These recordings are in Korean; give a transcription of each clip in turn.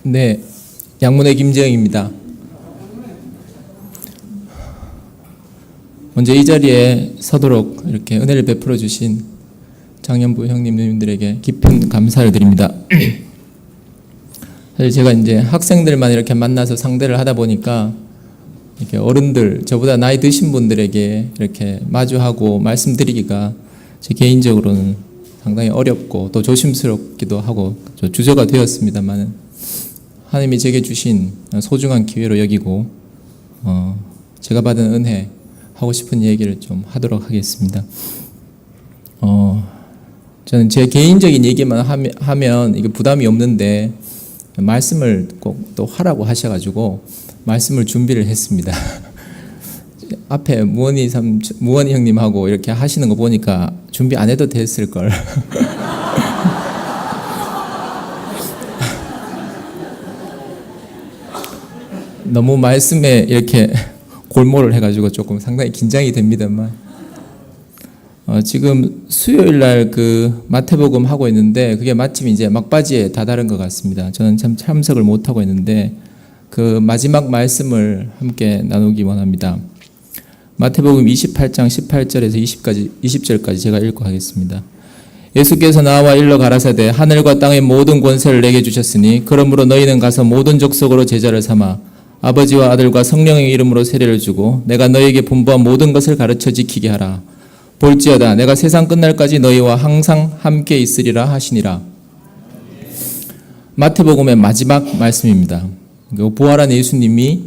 네, 양문의 김재영입니다. 먼저 이 자리에 서도록 이렇게 은혜를 베풀어 주신 장년부 형님 누님들에게 깊은 감사를 드립니다. 사실 제가 이제 학생들만 이렇게 만나서 상대를 하다 보니까 이렇게 어른들, 저보다 나이 드신 분들에게 이렇게 마주하고 말씀드리기가 제 개인적으로는 상당히 어렵고 또 조심스럽기도 하고 주저가 되었습니다만, 하나님이 제게 주신 소중한 기회로 여기고 제가 받은 은혜, 하고 싶은 얘기를 좀 하도록 하겠습니다. 저는 제 개인적인 얘기만 하면 이게 부담이 없는데, 말씀을 꼭 또 하라고 하셔가지고 말씀을 준비를 했습니다. 앞에 무원이 형님하고 이렇게 하시는 거 보니까 준비 안 해도 됐을 걸. 너무 말씀에 이렇게 골몰을 해가지고 조금 상당히 긴장이 됩니다만, 지금 수요일 날 그 마태복음 하고 있는데 그게 마침 이제 막바지에 다다른 것 같습니다. 저는 참 참석을 못 하고 있는데 그 마지막 말씀을 함께 나누기 원합니다. 마태복음 28장 18절에서 20절까지 제가 읽고 하겠습니다. 예수께서 나와 일러 가라사대 하늘과 땅의 모든 권세를 내게 주셨으니 그러므로 너희는 가서 모든 족속으로 제자를 삼아 아버지와 아들과 성령의 이름으로 세례를 주고 내가 너희에게 분부한 모든 것을 가르쳐 지키게 하라. 볼지어다 내가 세상 끝날까지 너희와 항상 함께 있으리라 하시니라. 마태복음의 마지막 말씀입니다. 부활한 예수님이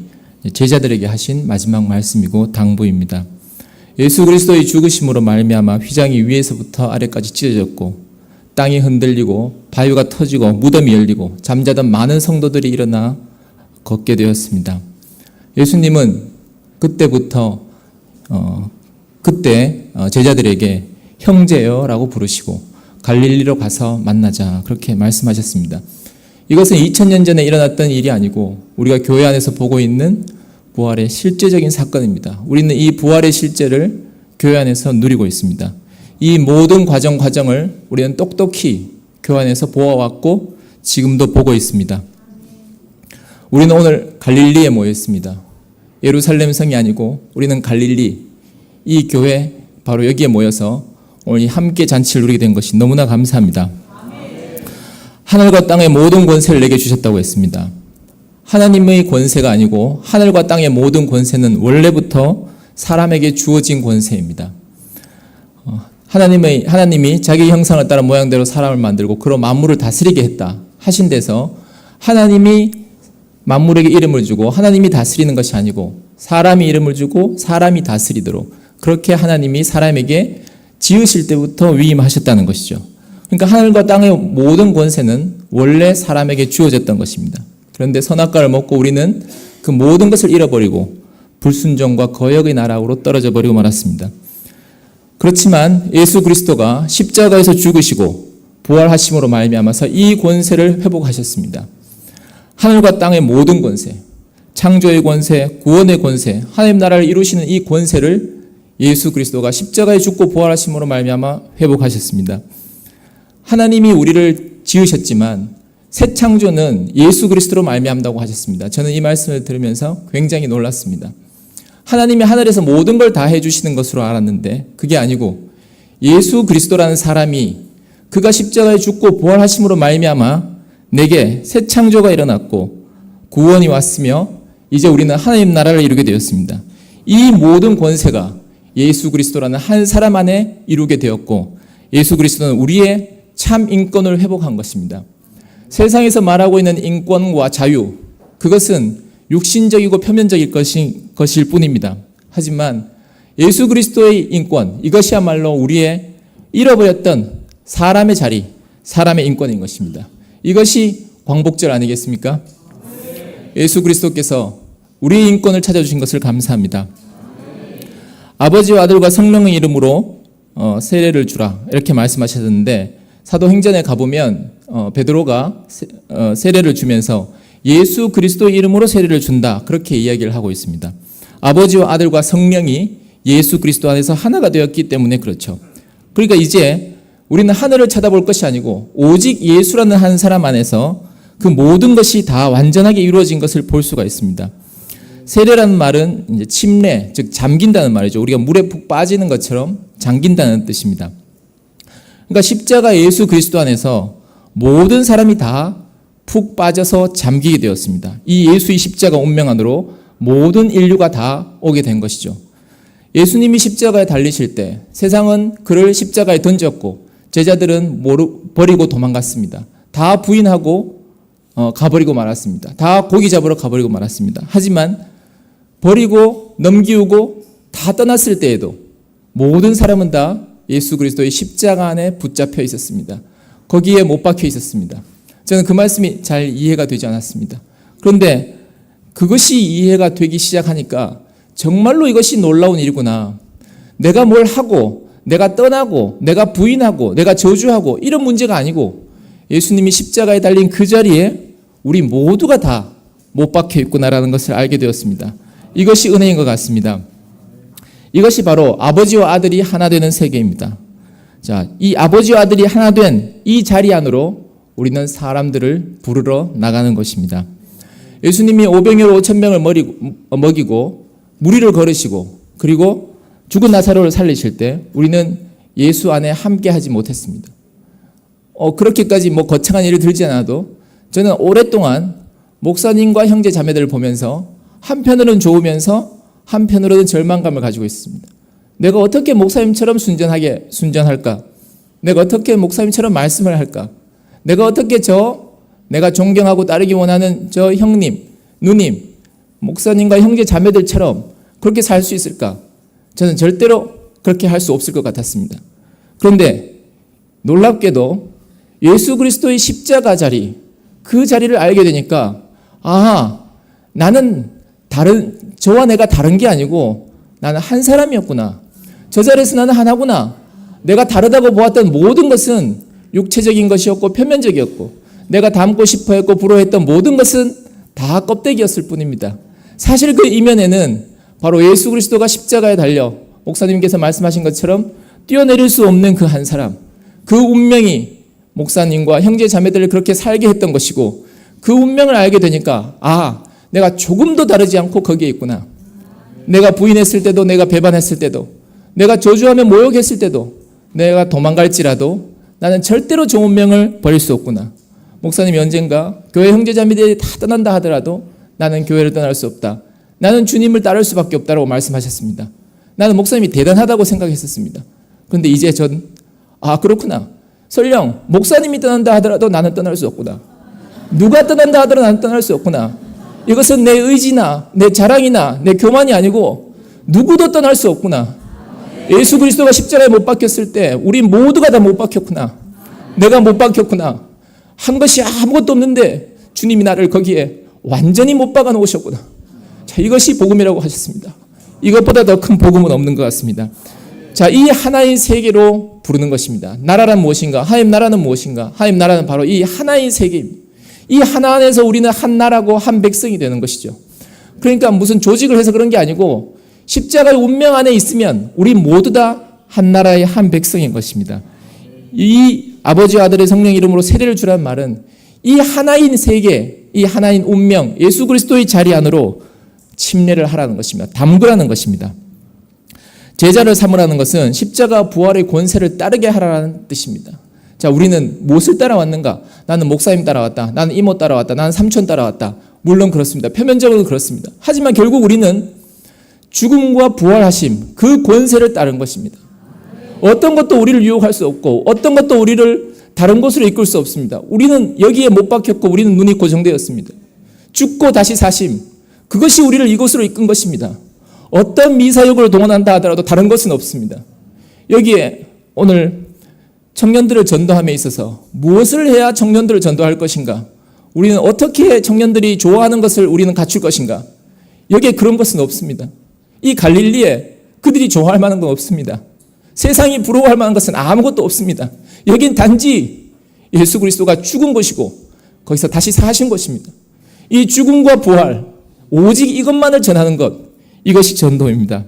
제자들에게 하신 마지막 말씀이고 당부입니다. 예수 그리스도의 죽으심으로 말미암아 휘장이 위에서부터 아래까지 찢어졌고 땅이 흔들리고 바위가 터지고 무덤이 열리고 잠자던 많은 성도들이 일어나 걷게 되었습니다. 예수님은 그때부터 그때 제자들에게 형제여 라고 부르시고 갈릴리로 가서 만나자 그렇게 말씀하셨습니다. 이것은 2000년 전에 일어났던 일이 아니고 우리가 교회 안에서 보고 있는 부활의 실제적인 사건입니다. 우리는 이 부활의 실제를 교회 안에서 누리고 있습니다. 이 모든 과정을 우리는 똑똑히 교회 안에서 보아왔고 지금도 보고 있습니다. 우리는 오늘 갈릴리에 모여 있습니다. 예루살렘 성이 아니고 우리는 갈릴리, 이 교회 바로 여기에 모여서 오늘 함께 잔치를 누리게 된 것이 너무나 감사합니다. 하늘과 땅의 모든 권세를 내게 주셨다고 했습니다. 하나님의 권세가 아니고 하늘과 땅의 모든 권세는 원래부터 사람에게 주어진 권세입니다. 하나님이 자기 형상을 따라 모양대로 사람을 만들고 그로 만물을 다스리게 했다 하신 데서 하나님이 만물에게 이름을 주고 하나님이 다스리는 것이 아니고 사람이 이름을 주고 사람이 다스리도록 그렇게 하나님이 사람에게 지으실 때부터 위임하셨다는 것이죠. 그러니까 하늘과 땅의 모든 권세는 원래 사람에게 주어졌던 것입니다. 그런데 선악과를 먹고 우리는 그 모든 것을 잃어버리고 불순종과 거역의 나락으로 떨어져 버리고 말았습니다. 그렇지만 예수 그리스도가 십자가에서 죽으시고 부활하심으로 말미암아서 이 권세를 회복하셨습니다. 하늘과 땅의 모든 권세, 창조의 권세, 구원의 권세, 하나님 나라를 이루시는 이 권세를 예수 그리스도가 십자가에 죽고 부활하심으로 말미암아 회복하셨습니다. 하나님이 우리를 지으셨지만 새 창조는 예수 그리스도로 말미암다고 하셨습니다. 저는 이 말씀을 들으면서 굉장히 놀랐습니다. 하나님이 하늘에서 모든 걸 다 해주시는 것으로 알았는데 그게 아니고 예수 그리스도라는 사람이 그가 십자가에 죽고 부활하심으로 말미암아 내게 새 창조가 일어났고 구원이 왔으며 이제 우리는 하나님 나라를 이루게 되었습니다. 이 모든 권세가 예수 그리스도라는 한 사람 안에 이루게 되었고 예수 그리스도는 우리의 참 인권을 회복한 것입니다. 세상에서 말하고 있는 인권과 자유, 그것은 육신적이고 표면적일 것일 뿐입니다. 하지만 예수 그리스도의 인권, 이것이야말로 우리의 잃어버렸던 사람의 자리, 사람의 인권인 것입니다. 이것이 광복절 아니겠습니까? 예수 그리스도께서 우리의 인권을 찾아주신 것을 감사합니다. 아버지와 아들과 성령의 이름으로 세례를 주라 이렇게 말씀하셨는데 사도행전에 가보면 베드로가 세례를 주면서 예수 그리스도의 이름으로 세례를 준다 그렇게 이야기를 하고 있습니다. 아버지와 아들과 성령이 예수 그리스도 안에서 하나가 되었기 때문에 그렇죠. 그러니까 이제 우리는 하늘을 쳐다볼 것이 아니고 오직 예수라는 한 사람 안에서 그 모든 것이 다 완전하게 이루어진 것을 볼 수가 있습니다. 세례라는 말은 이제 침례, 즉 잠긴다는 말이죠. 우리가 물에 푹 빠지는 것처럼 잠긴다는 뜻입니다. 그러니까 십자가 예수 그리스도 안에서 모든 사람이 다 푹 빠져서 잠기게 되었습니다. 이 예수의 십자가 운명 안으로 모든 인류가 다 오게 된 것이죠. 예수님이 십자가에 달리실 때 세상은 그를 십자가에 던졌고 제자들은 버리고 도망갔습니다. 다 부인하고 가버리고 말았습니다. 다 고기 잡으러 가버리고 말았습니다. 하지만 버리고 넘기우고 다 떠났을 때에도 모든 사람은 다 예수 그리스도의 십자가 안에 붙잡혀 있었습니다. 거기에 못 박혀 있었습니다. 저는 그 말씀이 잘 이해가 되지 않았습니다. 그런데 그것이 이해가 되기 시작하니까 정말로 이것이 놀라운 일이구나. 내가 뭘 하고 내가 떠나고 내가 부인하고 내가 저주하고 이런 문제가 아니고 예수님이 십자가에 달린 그 자리에 우리 모두가 다 못 박혀 있구나라는 것을 알게 되었습니다. 이것이 은혜인 것 같습니다. 이것이 바로 아버지와 아들이 하나 되는 세계입니다. 자, 이 아버지와 아들이 하나 된 이 자리 안으로 우리는 사람들을 부르러 나가는 것입니다. 예수님이 500명 5,000명을 먹이고 무리를 걸으시고 그리고 죽은 나사로를 살리실 때 우리는 예수 안에 함께 하지 못했습니다. 그렇게까지 거창한 예를 들지 않아도 저는 오랫동안 목사님과 형제 자매들을 보면서 한편으로는 좋으면서 한편으로는 절망감을 가지고 있습니다. 내가 어떻게 목사님처럼 순전할까? 내가 어떻게 목사님처럼 말씀을 할까? 내가 어떻게 내가 존경하고 따르기 원하는 저 형님, 누님, 목사님과 형제 자매들처럼 그렇게 살 수 있을까? 저는 절대로 그렇게 할 수 없을 것 같았습니다. 그런데 놀랍게도 예수 그리스도의 십자가 자리, 그 자리를 알게 되니까 나는 저와 내가 다른 게 아니고 나는 한 사람이었구나. 저 자리에서 나는 하나구나. 내가 다르다고 보았던 모든 것은 육체적인 것이었고 표면적이었고 내가 닮고 싶어 했고 부러워했던 모든 것은 다 껍데기였을 뿐입니다. 사실 그 이면에는 바로 예수 그리스도가 십자가에 달려 목사님께서 말씀하신 것처럼 뛰어내릴 수 없는 그 한 사람, 그 운명이 목사님과 형제 자매들을 그렇게 살게 했던 것이고 그 운명을 알게 되니까 내가 조금도 다르지 않고 거기에 있구나. 내가 부인했을 때도 내가 배반했을 때도 내가 저주하며 모욕했을 때도 내가 도망갈지라도 나는 절대로 좋은 운명을 버릴 수 없구나. 목사님이 언젠가 교회 형제자매들이 다 떠난다 하더라도 나는 교회를 떠날 수 없다. 나는 주님을 따를 수밖에 없다고 말씀하셨습니다. 나는 목사님이 대단하다고 생각했었습니다. 그런데 이제 전 그렇구나. 설령 목사님이 떠난다 하더라도 나는 떠날 수 없구나. 누가 떠난다 하더라도 나는 떠날 수 없구나. 이것은 내 의지나 내 자랑이나 내 교만이 아니고 누구도 떠날 수 없구나. 예수 그리스도가 십자가에 못 박혔을 때 우리 모두가 다 못 박혔구나. 내가 못 박혔구나. 한 것이 아무것도 없는데 주님이 나를 거기에 완전히 못 박아 놓으셨구나. 자, 이것이 복음이라고 하셨습니다. 이것보다 더 큰 복음은 없는 것 같습니다. 자, 이 하나의 세계로 부르는 것입니다. 나라란 무엇인가? 하나님 나라는 무엇인가? 하나님 나라는 바로 이 하나의 세계입니다. 이 하나 안에서 우리는 한 나라고 한 백성이 되는 것이죠. 그러니까 무슨 조직을 해서 그런 게 아니고 십자가의 운명 안에 있으면 우리 모두 다 한 나라의 한 백성인 것입니다. 이 아버지와 아들의 성령 이름으로 세례를 주란 말은 이 하나인 세계, 이 하나인 운명, 예수 그리스도의 자리 안으로 침례를 하라는 것입니다. 담그라는 것입니다. 제자를 삼으라는 것은 십자가 부활의 권세를 따르게 하라는 뜻입니다. 자, 우리는 무엇을 따라왔는가? 나는 목사님 따라왔다. 나는 이모 따라왔다. 나는 삼촌 따라왔다. 물론 그렇습니다. 표면적으로 그렇습니다. 하지만 결국 우리는 죽음과 부활하심, 그 권세를 따른 것입니다. 어떤 것도 우리를 유혹할 수 없고 어떤 것도 우리를 다른 곳으로 이끌 수 없습니다. 우리는 여기에 못 박혔고 우리는 눈이 고정되었습니다. 죽고 다시 사심, 그것이 우리를 이곳으로 이끈 것입니다. 어떤 미사역을 동원한다 하더라도 다른 것은 없습니다. 여기에 오늘 청년들을 전도함에 있어서 무엇을 해야 청년들을 전도할 것인가? 우리는 어떻게 청년들이 좋아하는 것을 우리는 갖출 것인가? 여기에 그런 것은 없습니다. 이 갈릴리에 그들이 좋아할 만한 건 없습니다. 세상이 부러워할 만한 것은 아무것도 없습니다. 여긴 단지 예수 그리스도가 죽은 것이고 거기서 다시 사신 것입니다. 이 죽음과 부활, 오직 이것만을 전하는 것, 이것이 전도입니다.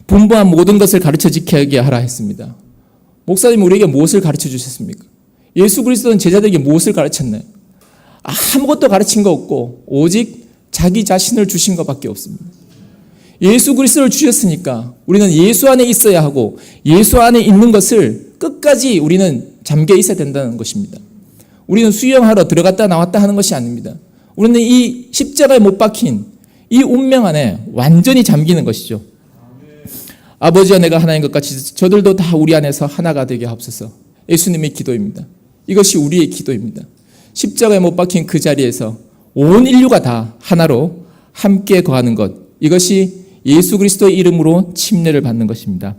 분부한 모든 것을 가르쳐 지키게 하라 했습니다. 목사님 우리에게 무엇을 가르쳐 주셨습니까? 예수 그리스도는 제자들에게 무엇을 가르쳤나요? 아무것도 가르친 거 없고 오직 자기 자신을 주신 것밖에 없습니다. 예수 그리스도를 주셨으니까 우리는 예수 안에 있어야 하고 예수 안에 있는 것을 끝까지 우리는 잠겨 있어야 된다는 것입니다. 우리는 수영하러 들어갔다 나왔다 하는 것이 아닙니다. 우리는 이 십자가에 못 박힌 이 운명 안에 완전히 잠기는 것이죠. 아버지와 내가 하나인 것 같이 저들도 다 우리 안에서 하나가 되게 하옵소서. 예수님의 기도입니다. 이것이 우리의 기도입니다. 십자가에 못 박힌 그 자리에서 온 인류가 다 하나로 함께 거하는 것, 이것이 예수 그리스도의 이름으로 침례를 받는 것입니다.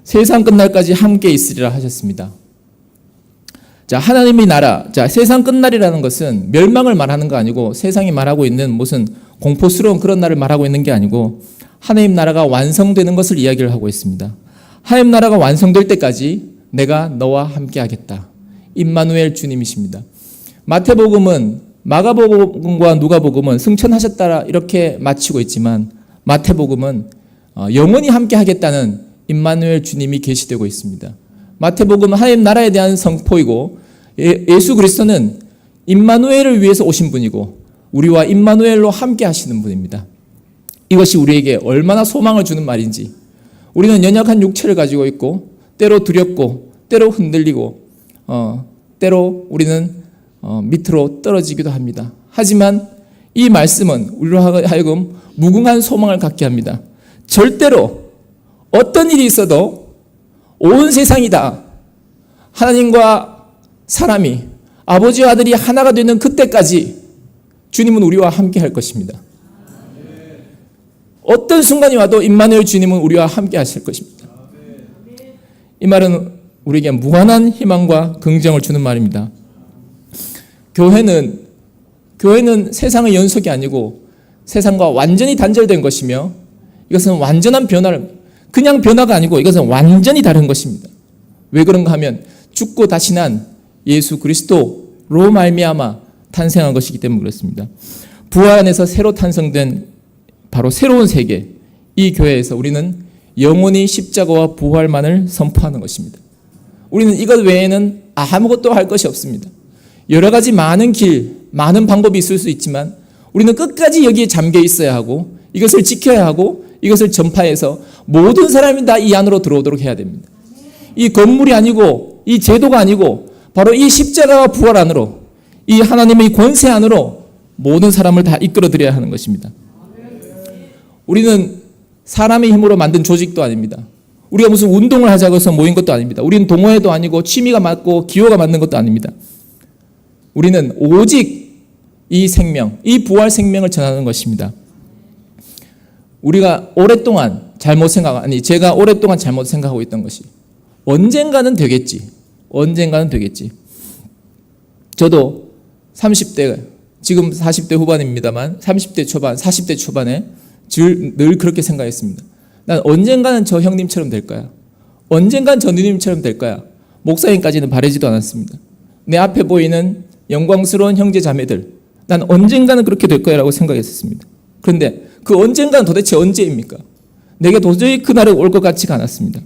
세상 끝날까지 함께 있으리라 하셨습니다. 자, 하나님의 나라, 자, 세상 끝날이라는 것은 멸망을 말하는 거 아니고 세상이 말하고 있는 무슨 공포스러운 그런 날을 말하고 있는 게 아니고 하나님 나라가 완성되는 것을 이야기를 하고 있습니다. 하나님 나라가 완성될 때까지 내가 너와 함께 하겠다. 임마누엘 주님이십니다. 마태복음은 마가복음과 누가복음은 승천하셨다 이렇게 마치고 있지만 마태복음은 영원히 함께 하겠다는 임마누엘 주님이 계시되고 있습니다. 마태복음은 하나님 나라에 대한 선포이고 예수 그리스도는 임마누엘을 위해서 오신 분이고 우리와 임마누엘로 함께 하시는 분입니다. 이것이 우리에게 얼마나 소망을 주는 말인지. 우리는 연약한 육체를 가지고 있고 때로 두렵고 때로 흔들리고 때로 우리는 밑으로 떨어지기도 합니다. 하지만 이 말씀은 우리로 하여금 무궁한 소망을 갖게 합니다. 절대로 어떤 일이 있어도 온 세상이 다 하나님과 사람이 아버지와 아들이 하나가 되는 그때까지 주님은 우리와 함께 할 것입니다. 어떤 순간이 와도 임마누엘 주님은 우리와 함께 하실 것입니다. 이 말은 우리에게 무한한 희망과 긍정을 주는 말입니다. 교회는 세상의 연속이 아니고 세상과 완전히 단절된 것이며 이것은 완전한 변화를, 그냥 변화가 아니고 이것은 완전히 다른 것입니다. 왜 그런가 하면 죽고 다시 난 예수 그리스도로 말미암아 탄생한 것이기 때문에 그렇습니다. 부활 안에서 새로 탄생된 바로 새로운 세계, 이 교회에서 우리는 영원히 십자가와 부활만을 선포하는 것입니다. 우리는 이것 외에는 아무것도 할 것이 없습니다. 여러 가지 많은 길, 많은 방법이 있을 수 있지만 우리는 끝까지 여기에 잠겨 있어야 하고 이것을 지켜야 하고 이것을 전파해서 모든 사람이 다 이 안으로 들어오도록 해야 됩니다. 이 건물이 아니고 이 제도가 아니고 바로 이 십자가와 부활 안으로 이 하나님의 권세 안으로 모든 사람을 다 이끌어들여야 하는 것입니다. 우리는 사람의 힘으로 만든 조직도 아닙니다. 우리가 무슨 운동을 하자고 해서 모인 것도 아닙니다. 우리는 동호회도 아니고 취미가 맞고 기호가 맞는 것도 아닙니다. 우리는 오직 이 생명, 이 부활 생명을 전하는 것입니다. 우리가 오랫동안 제가 오랫동안 잘못 생각하고 있던 것이 언젠가는 되겠지. 저도 30대, 지금 40대 후반입니다만 30대 초반, 40대 초반에 늘 그렇게 생각했습니다. 난 언젠가는 저 형님처럼 될 거야. 언젠가는 저 누님처럼 될 거야. 목사님까지는 바라지도 않았습니다. 내 앞에 보이는 영광스러운 형제 자매들, 난 언젠가는 그렇게 될 거야 라고 생각했었습니다. 그런데 그 언젠가는 도대체 언제입니까? 내게 도저히 그날이 올 것 같지가 않았습니다.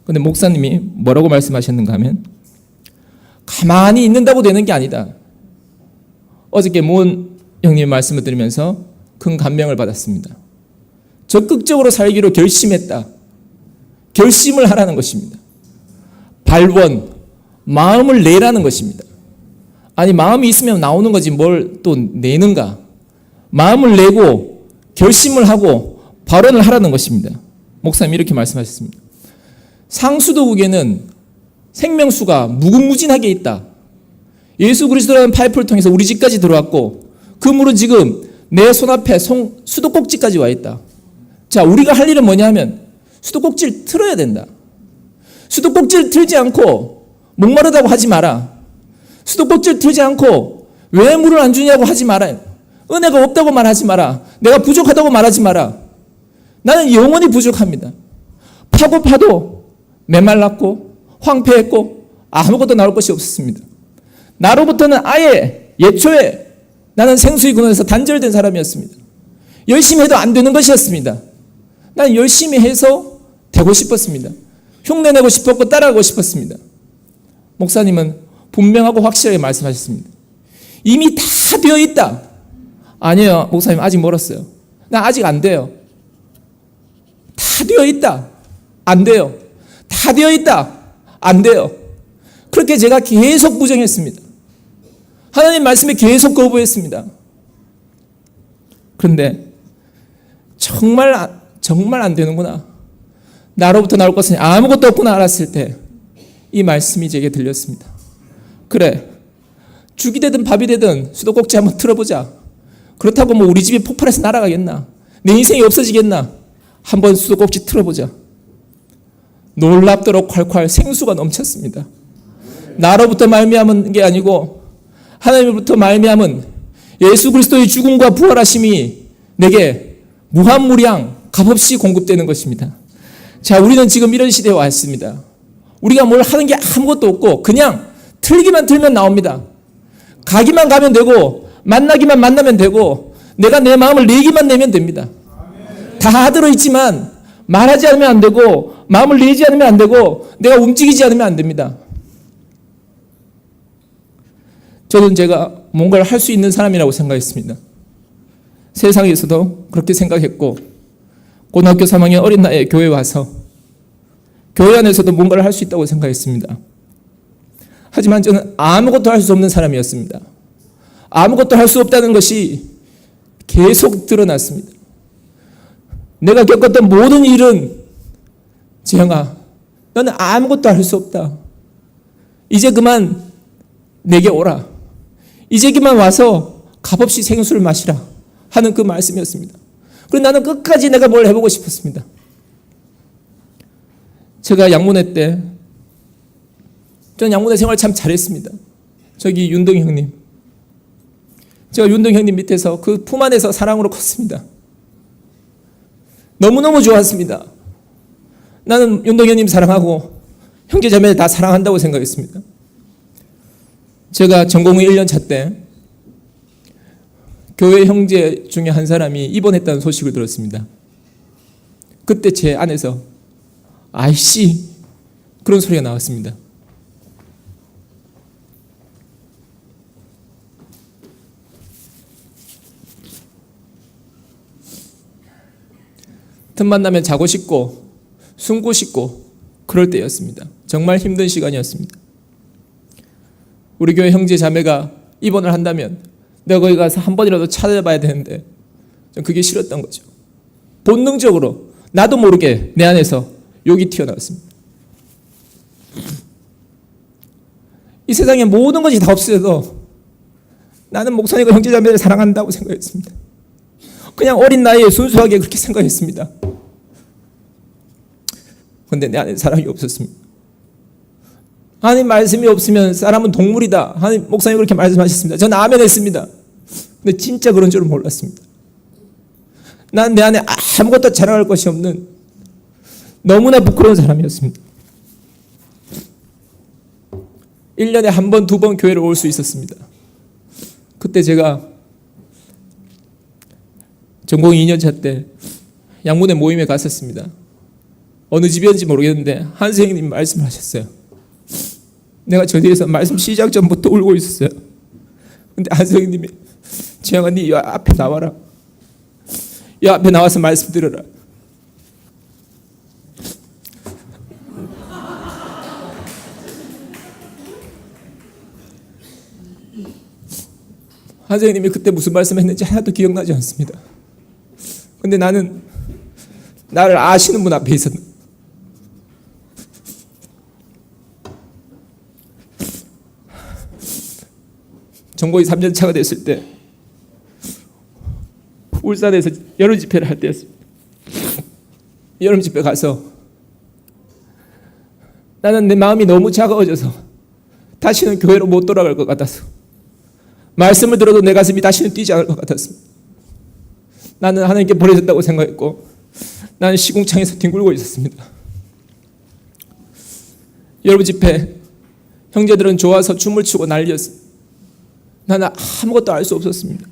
그런데 목사님이 뭐라고 말씀하셨는가 하면 가만히 있는다고 되는 게 아니다. 어저께 모은 형님 말씀을 들으면서 큰 감명을 받았습니다. 적극적으로 살기로 결심했다. 결심을 하라는 것입니다. 발원, 마음을 내라는 것입니다. 아니 마음이 있으면 나오는 거지 뭘 또 내는가. 마음을 내고 결심을 하고 발언을 하라는 것입니다. 목사님이 이렇게 말씀하셨습니다. 상수도국에는 생명수가 무궁무진하게 있다. 예수 그리스도라는 파이프를 통해서 우리 집까지 들어왔고 그 물은 지금 내 손앞에 수도꼭지까지 와 있다. 자, 우리가 할 일은 뭐냐 하면 수도꼭지를 틀어야 된다. 수도꼭지를 틀지 않고 목마르다고 하지 마라. 수도꼭지를 틀지 않고 왜 물을 안 주냐고 하지 마라. 은혜가 없다고 말하지 마라. 내가 부족하다고 말하지 마라. 나는 영원히 부족합니다. 파도 메말랐고 황폐했고 아무것도 나올 것이 없었습니다. 나로부터는 아예 예초에 나는 생수의 근원에서 단절된 사람이었습니다. 열심히 해도 안 되는 것이었습니다. 나는 열심히 해서 되고 싶었습니다. 흉내내고 싶었고 따라가고 싶었습니다. 목사님은 분명하고 확실하게 말씀하셨습니다. 이미 다 되어 있다. 아니에요, 목사님 아직 멀었어요. 나 아직 안 돼요. 다 되어 있다. 안 돼요. 다 되어 있다. 안 돼요. 그렇게 제가 계속 부정했습니다. 하나님 말씀에 계속 거부했습니다. 그런데 정말 안 되는구나. 나로부터 나올 것은 아무것도 없구나 알았을 때 이 말씀이 제게 들렸습니다. 그래, 죽이 되든 밥이 되든 수도꼭지 한번 틀어보자. 그렇다고 뭐 우리 집이 폭발해서 날아가겠나? 내 인생이 없어지겠나? 한번 수도꼭지 틀어보자. 놀랍도록 콸콸 생수가 넘쳤습니다. 나로부터 말미암은 게 아니고 하나님으로부터 말미암은 예수 그리스도의 죽음과 부활하심이 내게 무한무량 값없이 공급되는 것입니다. 자, 우리는 지금 이런 시대에 와 있습니다. 우리가 뭘 하는 게 아무것도 없고 그냥 틀기만 틀면 나옵니다. 가기만 가면 되고 만나기만 만나면 되고 내가 내 마음을 내기만 내면 됩니다. 다 들어있지만 말하지 않으면 안 되고 마음을 내지 않으면 안 되고 내가 움직이지 않으면 안 됩니다. 저는 제가 뭔가를 할 수 있는 사람이라고 생각했습니다. 세상에서도 그렇게 생각했고 고등학교 3학년 어린 나이에 교회에 와서 교회 안에서도 뭔가를 할 수 있다고 생각했습니다. 하지만 저는 아무것도 할 수 없는 사람이었습니다. 아무것도 할 수 없다는 것이 계속 드러났습니다. 내가 겪었던 모든 일은 재영아, 너는 아무것도 할 수 없다. 이제 그만 내게 오라. 이제 그만 와서 값없이 생수를 마시라 하는 그 말씀이었습니다. 그래서 나는 끝까지 내가 뭘 해보고 싶었습니다. 제가 양문회 때 저는 양문회 생활 참 잘했습니다. 저기 윤동 형님, 제가 윤동 형님 밑에서 그 품 안에서 사랑으로 컸습니다. 너무너무 좋았습니다. 나는 윤동 형님 사랑하고 형제자매를 다 사랑한다고 생각했습니다. 제가 전공의 1년 차 때 교회 형제 중에 한 사람이 입원했다는 소식을 들었습니다. 그때 제 안에서 아이씨 그런 소리가 나왔습니다. 틈만 나면 자고 싶고 숨고 싶고 그럴 때였습니다. 정말 힘든 시간이었습니다. 우리 교회 형제 자매가 입원을 한다면 내가 거기 가서 한 번이라도 찾아봐야 되는데 전 그게 싫었던 거죠. 본능적으로 나도 모르게 내 안에서 욕이 튀어나왔습니다. 이 세상에 모든 것이 다 없어도 나는 목사님과 형제자매를 사랑한다고 생각했습니다. 그냥 어린 나이에 순수하게 그렇게 생각했습니다. 그런데 내 안에 사랑이 없었습니다. 하나님 말씀이 없으면 사람은 동물이다. 하나님 목사님 그렇게 말씀하셨습니다. 저는 아멘 했습니다. 근데 진짜 그런 줄은 몰랐습니다. 난 내 안에 아무것도 자랑할 것이 없는 너무나 부끄러운 사람이었습니다. 1년에 한 번, 두 번 교회를 올 수 있었습니다. 그때 제가 전공 2년 차 때 양문회 모임에 갔었습니다. 어느 집이었는지 모르겠는데 한 선생님이 말씀을 하셨어요. 내가 저 뒤에서 말씀 시작 전부터 울고 있었어요. 근데 한 선생님이 재영아 네 이 앞에 나와라. 이 앞에 나와서 말씀 들어라. 한 선생님이 그때 무슨 말씀했는지 하나도 기억나지 않습니다. 근데 나는 나를 아시는 분 앞에 있었는데 전공이 3년 차가 됐을 때 울산에서 여름 집회를 할 때였습니다. 여름 집회 가서 나는 내 마음이 너무 차가워져서 다시는 교회로 못 돌아갈 것 같아서 말씀을 들어도 내 가슴이 다시는 뛰지 않을 것 같았습니다. 나는 하나님께 버려졌다고 생각했고 나는 시궁창에서 뒹굴고 있었습니다. 여러분 집회 형제들은 좋아서 춤을 추고 난리였습니다. 나는 아무것도 알 수 없었습니다.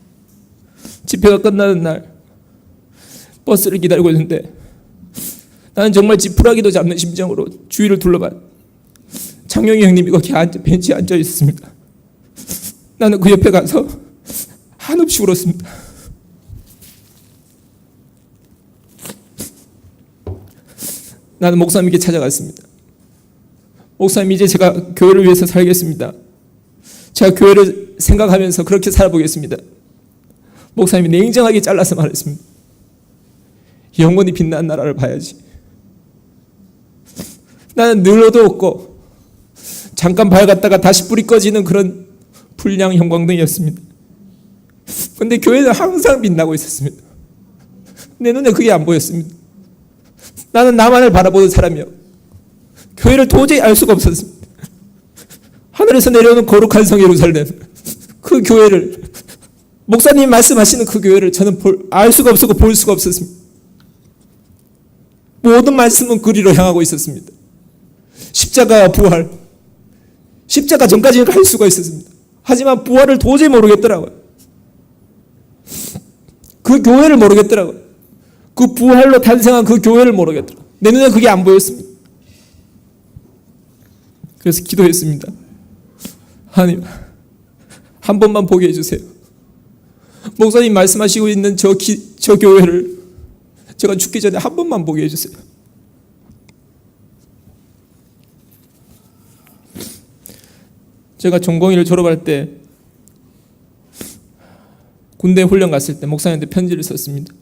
집회가 끝나는 날 버스를 기다리고 있는데 나는 정말 지푸라기도 잡는 심정으로 주위를 둘러봤 장영희 형님이 거기 벤치에 앉아 있었습니다. 나는 그 옆에 가서 한없이 울었습니다. 나는 목사님께 찾아갔습니다. 목사님, 이제 제가 교회를 위해서 살겠습니다. 제가 교회를 생각하면서 그렇게 살아보겠습니다. 목사님이 냉정하게 잘라서 말했습니다. 영원히 빛나는 나라를 봐야지. 나는 늘 어두웠고 잠깐 밝았다가 다시 불이 꺼지는 그런 불량 형광등이었습니다. 그런데 교회는 항상 빛나고 있었습니다. 내 눈에 그게 안 보였습니다. 나는 나만을 바라보는 사람이요, 교회를 도저히 알 수가 없었습니다. 하늘에서 내려오는 거룩한 성 예루살렘, 그 교회를, 목사님이 말씀하시는 그 교회를 저는 알 수가 없었고 볼 수가 없었습니다. 모든 말씀은 그리로 향하고 있었습니다. 십자가와 부활, 십자가 전까지는 갈 수가 있었습니다. 하지만 부활을 도저히 모르겠더라고요. 그 교회를 모르겠더라고요. 그 부활로 탄생한 그 교회를 모르겠더라고요. 내 눈에 그게 안 보였습니다. 그래서 기도했습니다. 하나님, 한 번만 보게 해주세요. 목사님 말씀하시고 있는 저 교회를 제가 죽기 전에 한 번만 보게 해주세요. 제가 전공의를 졸업할 때 군대 훈련 갔을 때 목사님한테 편지를 썼습니다.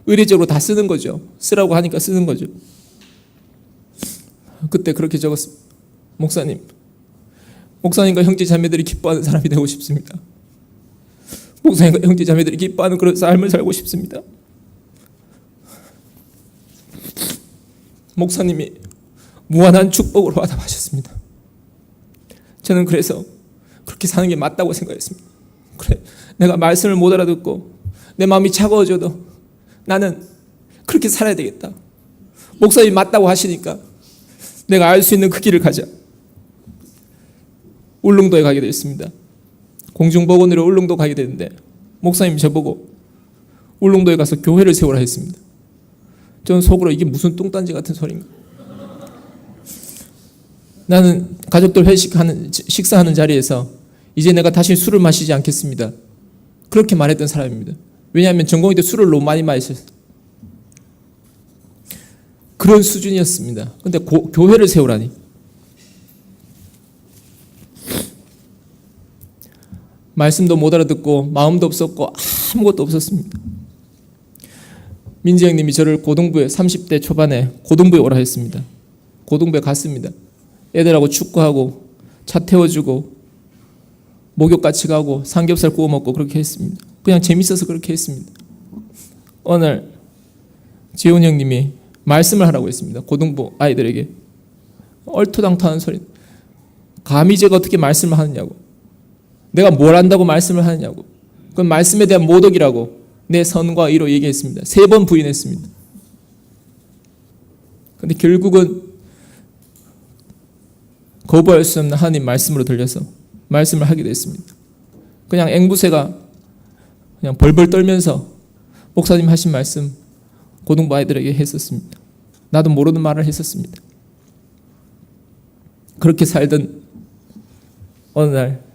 의례적으로 다 쓰는 거죠. 쓰라고 하니까 쓰는 거죠. 그때 그렇게 적었습니다. 목사님과 형제 자매들이 기뻐하는 사람이 되고 싶습니다. 목사님과 형제 자매들이 기뻐하는 그런 삶을 살고 싶습니다. 목사님이 무한한 축복으로 화답하셨습니다. 저는 그래서 그렇게 사는 게 맞다고 생각했습니다. 그래, 내가 말씀을 못 알아듣고 내 마음이 차가워져도 나는 그렇게 살아야 되겠다. 목사님이 맞다고 하시니까 내가 알 수 있는 그 길을 가자. 울릉도에 가게 됐습니다. 공중보건으로 울릉도 가게 됐는데 목사님이 저보고 울릉도에 가서 교회를 세우라 했습니다. 저는 속으로 이게 무슨 뚱딴지 같은 소리인가. 나는 가족들 식사하는 자리에서 이제 내가 다시 술을 마시지 않겠습니다. 그렇게 말했던 사람입니다. 왜냐하면 전공의 때 술을 너무 많이 마셨어요. 그런 수준이었습니다. 그런데 교회를 세우라니. 말씀도 못 알아듣고 마음도 없었고 아무것도 없었습니다. 민지 형님이 저를 고등부에 30대 초반에 고등부에 오라 했습니다. 고등부에 갔습니다. 애들하고 축구하고 차 태워주고 목욕 같이 가고 삼겹살 구워 먹고 그렇게 했습니다. 그냥 재밌어서 그렇게 했습니다. 어느 날 재훈 형님이 말씀을 하라고 했습니다. 고등부 아이들에게. 얼토당토하는 소리. 감히 제가 어떻게 말씀을 하느냐고. 내가 뭘 안다고 말씀을 하느냐고. 그건 말씀에 대한 모독이라고 내 선과 의로 얘기했습니다. 3번 부인했습니다. 그런데 결국은 거부할 수 없는 하나님 말씀으로 들려서 말씀을 하게 됐습니다. 그냥 앵무새가 그냥 벌벌 떨면서 목사님 하신 말씀 고등부 아이들에게 했었습니다. 나도 모르는 말을 했었습니다. 그렇게 살던 어느 날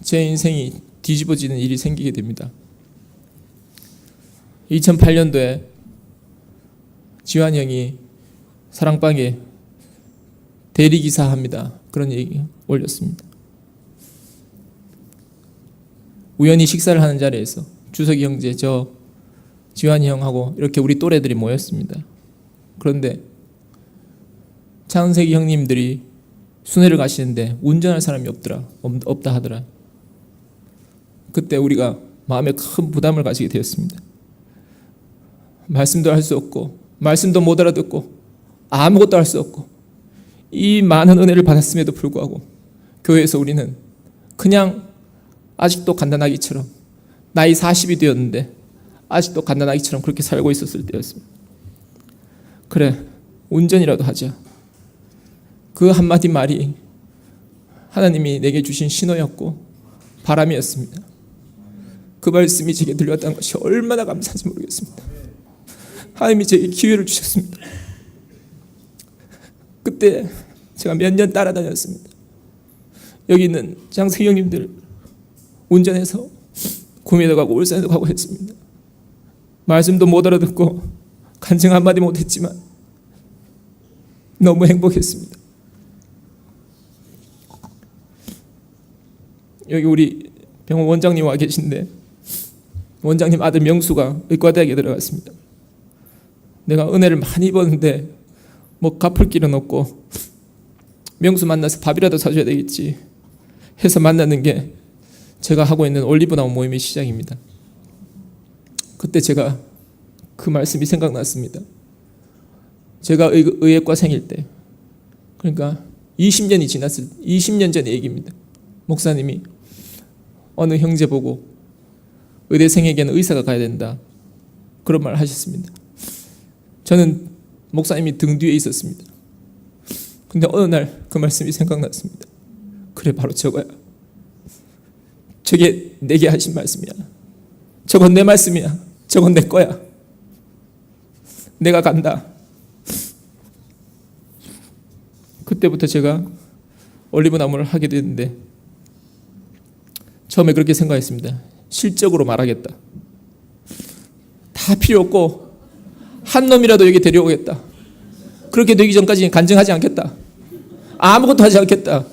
제 인생이 뒤집어지는 일이 생기게 됩니다. 2008년도에 지환 형이 사랑방에 대리기사 합니다. 그런 얘기 올렸습니다. 우연히 식사를 하는 자리에서 주석이 형제, 저 지환이 형하고 이렇게 우리 또래들이 모였습니다. 그런데 창세기 형님들이 순회를 가시는데 운전할 사람이 없다 하더라. 그때 우리가 마음에 큰 부담을 가지게 되었습니다. 말씀도 할 수 없고 말씀도 못 알아듣고 아무것도 할 수 없고 이 많은 은혜를 받았음에도 불구하고 교회에서 우리는 그냥 아직도 갓난아기처럼 나이 40이 되었는데 아직도 갓난아기처럼 그렇게 살고 있었을 때였습니다. 그래, 운전이라도 하자. 그 한마디 말이 하나님이 내게 주신 신호였고 바람이었습니다. 그 말씀이 제게 들렸다는 것이 얼마나 감사한지 모르겠습니다. 하나님이 제게 기회를 주셨습니다. 그때 제가 몇 년 따라다녔습니다. 여기 있는 장세기 형님들 운전해서 구미도 가고 울산에도 가고 했습니다. 말씀도 못 알아듣고 간증 한마디 못했지만 너무 행복했습니다. 여기 우리 병원 원장님 와 계신데 원장님 아들 명수가 의과대학에 들어갔습니다. 내가 은혜를 많이 입었는데 뭐 갚을 길은 없고 명수 만나서 밥이라도 사줘야 되겠지 해서 만나는 게 제가 하고 있는 올리브나무 모임의 시작입니다. 그때 제가 그 말씀이 생각났습니다. 제가 의예과생일 때, 그러니까 20년 전의 얘기입니다. 목사님이 어느 형제 보고 의대생에게는 의사가 가야 된다 그런 말을 하셨습니다. 저는 목사님이 등 뒤에 있었습니다. 근데 어느 날 그 말씀이 생각났습니다. 그래, 바로 저거야. 저게 내게 하신 말씀이야. 저건 내 말씀이야. 저건 내 거야. 내가 간다. 그때부터 제가 올리브나무를 하게 됐는데 처음에 그렇게 생각했습니다. 실적으로 말하겠다. 다 필요 없고 한 놈이라도 여기 데려오겠다. 그렇게 되기 전까지 간증하지 않겠다. 아무것도 하지 않겠다.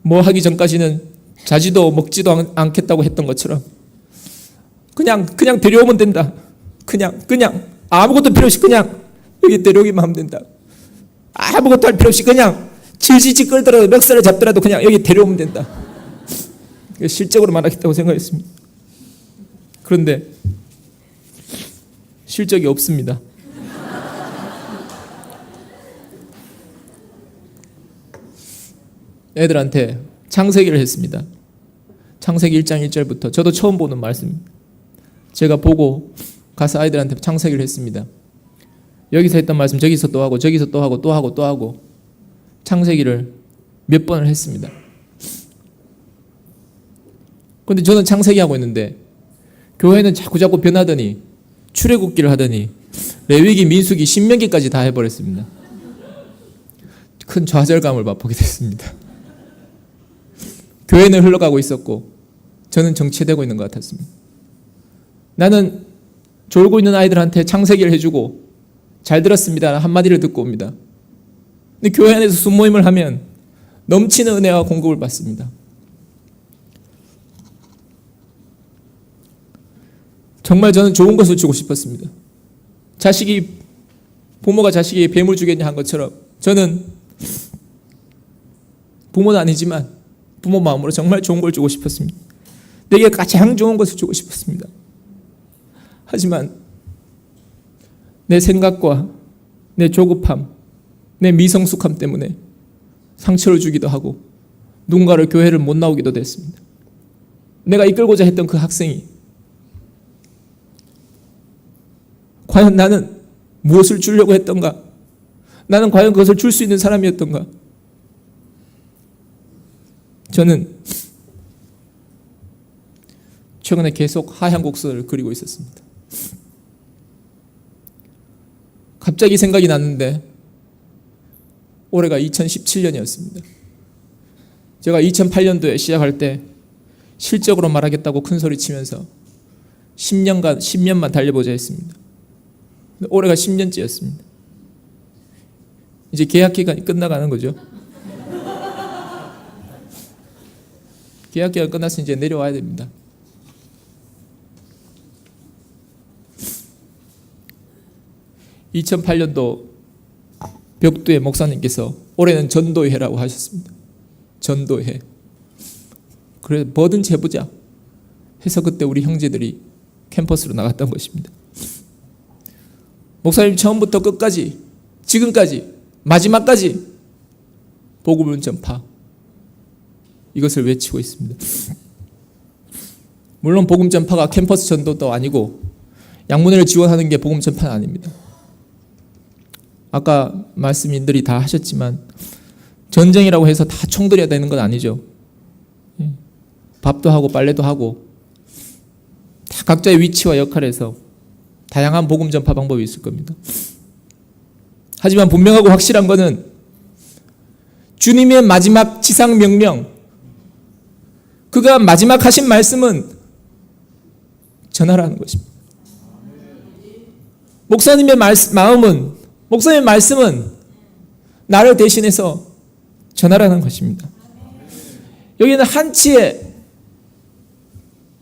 뭐 하기 전까지는 자지도 먹지도 않겠다고 했던 것처럼 그냥 데려오면 된다. 그냥 아무것도 필요 없이 그냥 여기 데려오기만 하면 된다. 아무것도 할 필요 없이 그냥 질질질 끌더라도 멱살을 잡더라도 그냥 여기 데려오면 된다. 실적으로 말하겠다고 생각했습니다. 그런데 실적이 없습니다. 애들한테 창세기를 했습니다. 창세기 1장 1절부터 저도 처음 보는 말씀 제가 보고 가서 아이들한테 창세기를 했습니다. 여기서 했던 말씀 저기서 또 하고 저기서 또 하고 또 하고 또 하고 창세기를 몇 번을 했습니다. 그런데 저는 창세기 하고 있는데 교회는 자꾸 변하더니 출애굽기를 하더니 레위기, 민수기, 신명기까지 다 해버렸습니다. 큰 좌절감을 맛보게 됐습니다. 교회는 흘러가고 있었고 저는 정체되고 있는 것 같았습니다. 나는 졸고 있는 아이들한테 창세기를 해주고 잘 들었습니다 한마디를 듣고 옵니다. 근데 교회 안에서 순모임을 하면 넘치는 은혜와 공급을 받습니다. 정말 저는 좋은 것을 주고 싶었습니다. 부모가 자식에게 뱀을 주겠냐 한 것처럼 저는 부모는 아니지만 부모 마음으로 정말 좋은 걸 주고 싶었습니다. 내게 가장 좋은 것을 주고 싶었습니다. 하지만 내 생각과 내 조급함, 내 미성숙함 때문에 상처를 주기도 하고 누군가를 교회를 못 나오기도 됐습니다. 내가 이끌고자 했던 그 학생이 과연 나는 무엇을 주려고 했던가? 나는 과연 그것을 줄 수 있는 사람이었던가? 저는 최근에 계속 하얀 곡선을 그리고 있었습니다. 갑자기 생각이 났는데 올해가 2017년이었습니다. 제가 2008년도에 시작할 때 실적으로 말하겠다고 큰 소리 치면서 10년만 달려보자 했습니다. 올해가 10년째였습니다. 이제 계약 기간이 끝나가는 거죠. 계약 기간 끝났으니 이제 내려와야 됩니다. (2008년도) 벽두의 목사님께서 올해는 전도회라고 하셨습니다. 전도회. 그래 뭐든지 해보자 해서 그때 우리 형제들이 캠퍼스로 나갔던 것입니다. 목사님 처음부터 끝까지 지금까지 마지막까지 복음을 전파 이것을 외치고 있습니다. 물론 복음 전파가 캠퍼스 전도도 아니고 양문회를 지원하는 게 복음 전파는 아닙니다. 아까 말씀인들이 다 하셨지만 전쟁이라고 해서 다 총들여야 되는 건 아니죠. 밥도 하고 빨래도 하고 다 각자의 위치와 역할에서 다양한 복음 전파 방법이 있을 겁니다. 하지만 분명하고 확실한 것은 주님의 마지막 지상 명령, 그가 마지막 하신 말씀은 전하라는 것입니다. 목사님의 마음은, 목사님의 말씀은 나를 대신해서 전하라는 것입니다. 여기는 한치의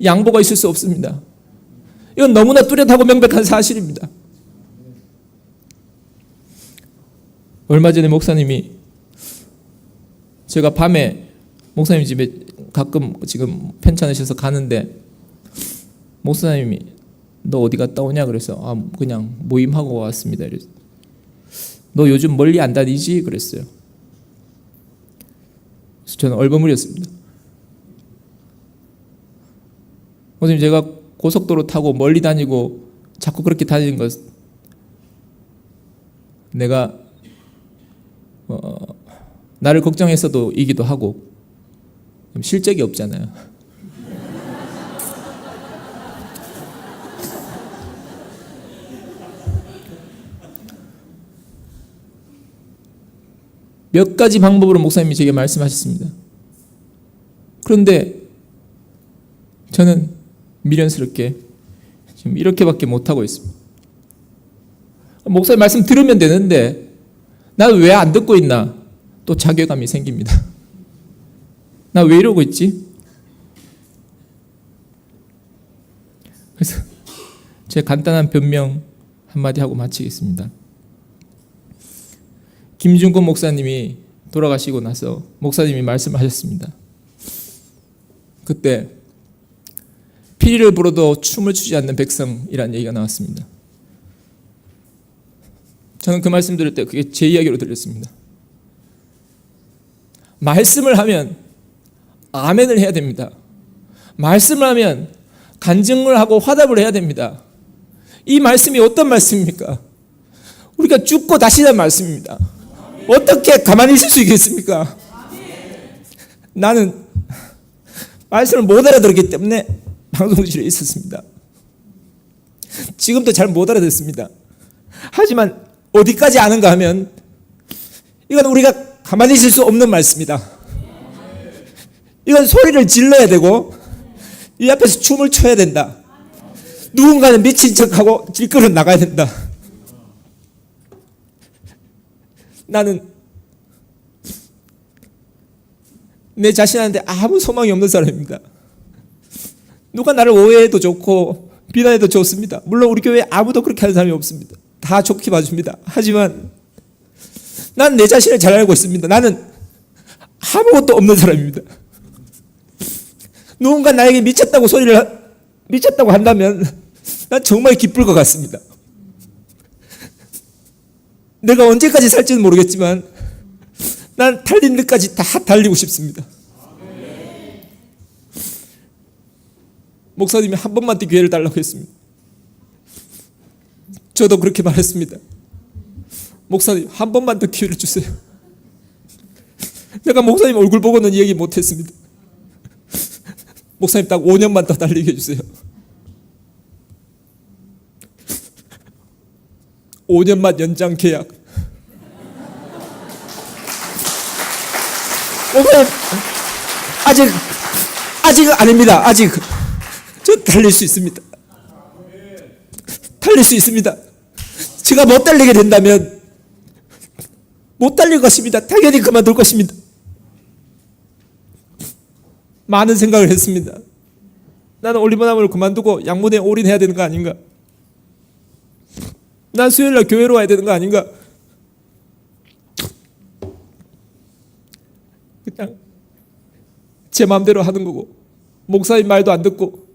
양보가 있을 수 없습니다. 이건 너무나 뚜렷하고 명백한 사실입니다. 얼마 전에 목사님이, 제가 밤에 목사님 집에 가끔 지금 편찮으셔서 가는데 목사님이 너 어디 갔다 오냐 그래서 그냥 모임하고 왔습니다. 그래서 너 요즘 멀리 안 다니지? 그랬어요. 그래서 저는 얼버무렸습니다. 목사님, 제가 고속도로 타고 멀리 다니고 자꾸 그렇게 다니는 것, 내가 나를 걱정해서도 이기도 하고 실적이 없잖아요. 몇 가지 방법으로 목사님이 제게 말씀하셨습니다. 그런데 저는 미련스럽게 지금 이렇게밖에 못하고 있습니다. 목사님 말씀 들으면 되는데 나는 왜 안 듣고 있나? 또 자괴감이 생깁니다. 나 왜 이러고 있지? 그래서 제 간단한 변명 한마디 하고 마치겠습니다. 김준권 목사님이 돌아가시고 나서 목사님이 말씀하셨습니다. 그때 피리를 불어도 춤을 추지 않는 백성이라는 얘기가 나왔습니다. 저는 그 말씀 들을 때 그게 제 이야기로 들렸습니다. 말씀을 하면 아멘을 해야 됩니다. 말씀을 하면 간증을 하고 화답을 해야 됩니다. 이 말씀이 어떤 말씀입니까? 우리가 죽고 다시 난 말씀입니다. 어떻게 가만히 있을 수 있겠습니까? 나는 말씀을 못 알아들었기 때문에 방송실에 있었습니다. 지금도 잘 못 알아듣습니다. 하지만 어디까지 아는가 하면 이건 우리가 가만히 있을 수 없는 말씀이다. 이건 소리를 질러야 되고 이 앞에서 춤을 춰야 된다. 누군가는 미친 척하고 질끌어 나가야 된다. 나는 내 자신한테 아무 소망이 없는 사람입니다. 누가 나를 오해해도 좋고 비난해도 좋습니다. 물론 우리 교회에 아무도 그렇게 하는 사람이 없습니다. 다 좋게 봐줍니다. 하지만 난 내 자신을 잘 알고 있습니다. 나는 아무것도 없는 사람입니다. 누군가 나에게 미쳤다고 한다면 난 정말 기쁠 것 같습니다. 내가 언제까지 살지는 모르겠지만 난 달린 데까지 다 달리고 싶습니다. 목사님이 한 번만 더 기회를 달라고 했습니다. 저도 그렇게 말했습니다. 목사님, 한 번만 더 기회를 주세요. 내가 목사님 얼굴 보고는 얘기 못했습니다. 목사님 딱 5년만 더 달리게 해주세요. 5년만 연장 계약. 목사님, 아직은 아닙니다. 아직 저 달릴 수 있습니다. 달릴 수 있습니다. 제가 못 달리게 된다면 못 달릴 것입니다. 당연히 그만둘 것입니다. 많은 생각을 했습니다. 나는 올리브나무를 그만두고 양문에 올인해야 되는 거 아닌가? 난 수요일날 교회로 와야 되는 거 아닌가? 그냥 제 마음대로 하는 거고 목사님 말도 안 듣고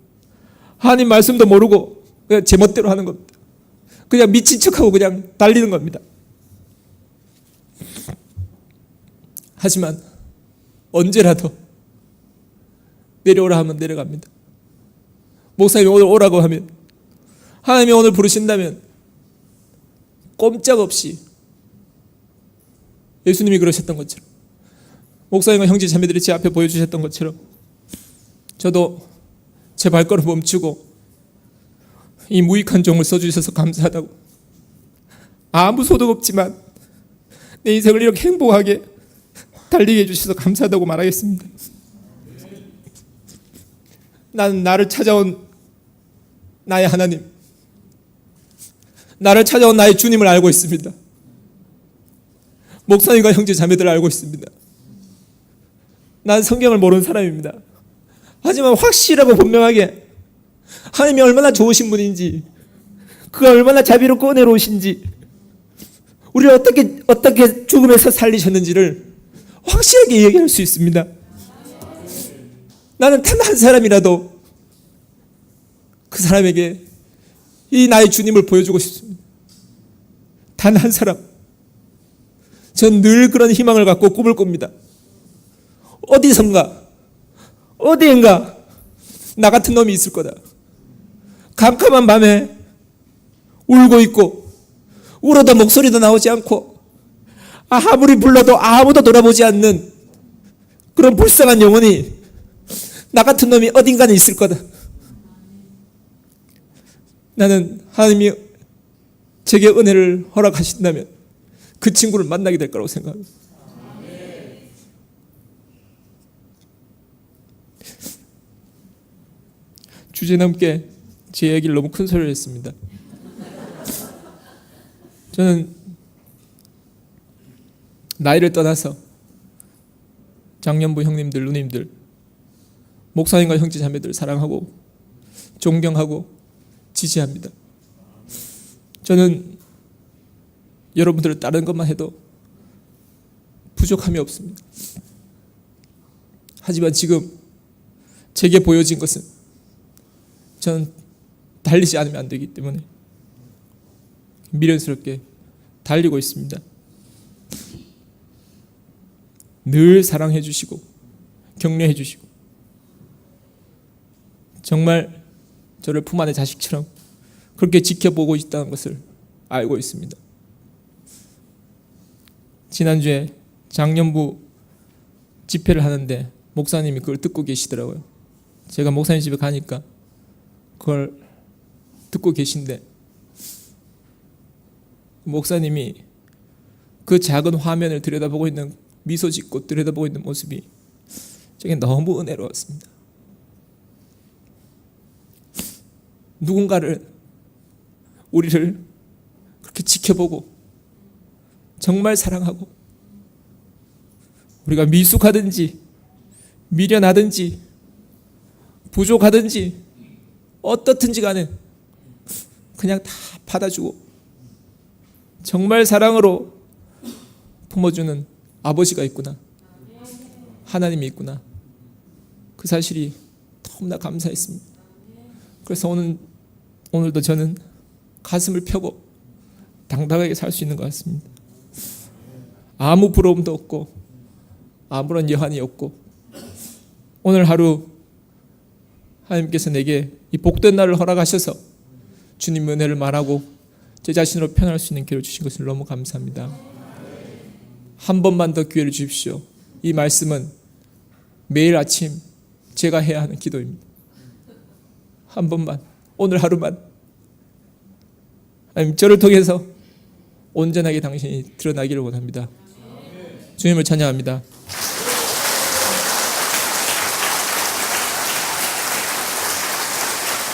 하나님 말씀도 모르고 그냥 제 멋대로 하는 겁니다. 그냥 미친 척하고 그냥 달리는 겁니다. 하지만 언제라도 내려오라 하면 내려갑니다. 목사님이 오늘 오라고 하면, 하나님이 오늘 부르신다면 꼼짝없이 예수님이 그러셨던 것처럼, 목사님과 형제 자매들이 제 앞에 보여주셨던 것처럼 저도 제 발걸음 멈추고 이 무익한 종을 써주셔서 감사하다고, 아무 소득 없지만 내 인생을 이렇게 행복하게 달리게 해주셔서 감사하다고 말하겠습니다. 나는 나를 찾아온 나의 하나님, 나를 찾아온 나의 주님을 알고 있습니다. 목사님과 형제 자매들을 알고 있습니다. 난 성경을 모르는 사람입니다. 하지만 확실하고 분명하게 하나님이 얼마나 좋으신 분인지, 그가 얼마나 자비롭고 은혜로우신지, 우리를 어떻게 죽음에서 살리셨는지를 확실하게 얘기할 수 있습니다. 나는 단 한 사람이라도 그 사람에게 이 나의 주님을 보여주고 싶습니다. 단 한 사람. 전 늘 그런 희망을 갖고 꿈을 꿉니다. 어디인가 나 같은 놈이 있을 거다. 캄캄한 밤에 울고 있고 울어도 목소리도 나오지 않고 아무리 불러도 아무도 돌아보지 않는 그런 불쌍한 영혼이, 나 같은 놈이 어딘가는 있을 거다. 나는 하나님이 제게 은혜를 허락하신다면 그 친구를 만나게 될 거라고 생각합니다. 주제넘게 제 얘기를 너무 큰 소리를 했습니다. 저는 나이를 떠나서 장년부 형님들, 누님들, 목사님과 형제 자매들 사랑하고 존경하고 지지합니다. 저는 여러분들을 따르는 것만 해도 부족함이 없습니다. 하지만 지금 제게 보여진 것은 저는 달리지 않으면 안 되기 때문에 미련스럽게 달리고 있습니다. 늘 사랑해 주시고 격려해 주시고 정말 저를 품 안의 자식처럼 그렇게 지켜보고 있다는 것을 알고 있습니다. 지난주에 장년부 집회를 하는데 목사님이 그걸 듣고 계시더라고요. 제가 목사님 집에 가니까 그걸 듣고 계신데 목사님이 그 작은 화면을 들여다보고 있는, 미소 짓고 들여다보고 있는 모습이 저게 너무 은혜로웠습니다. 누군가를, 우리를 그렇게 지켜보고 정말 사랑하고, 우리가 미숙하든지 미련하든지 부족하든지 어떻든지 간에 그냥 다 받아주고 정말 사랑으로 품어주는 아버지가 있구나, 하나님이 있구나, 그 사실이 너무나 감사했습니다. 그래서 오늘도 저는 가슴을 펴고 당당하게 살 수 있는 것 같습니다. 아무 부러움도 없고 아무런 여한이 없고, 오늘 하루 하나님께서 내게 이 복된 날을 허락하셔서 주님 은혜를 말하고 제 자신으로 편할 수 있는 기회를 주신 것을 너무 감사합니다. 한 번만 더 기회를 주십시오. 이 말씀은 매일 아침 제가 해야 하는 기도입니다. 한 번만, 오늘 하루만 하나님, 저를 통해서 온전하게 당신이 드러나기를 원합니다. 주님을 찬양합니다.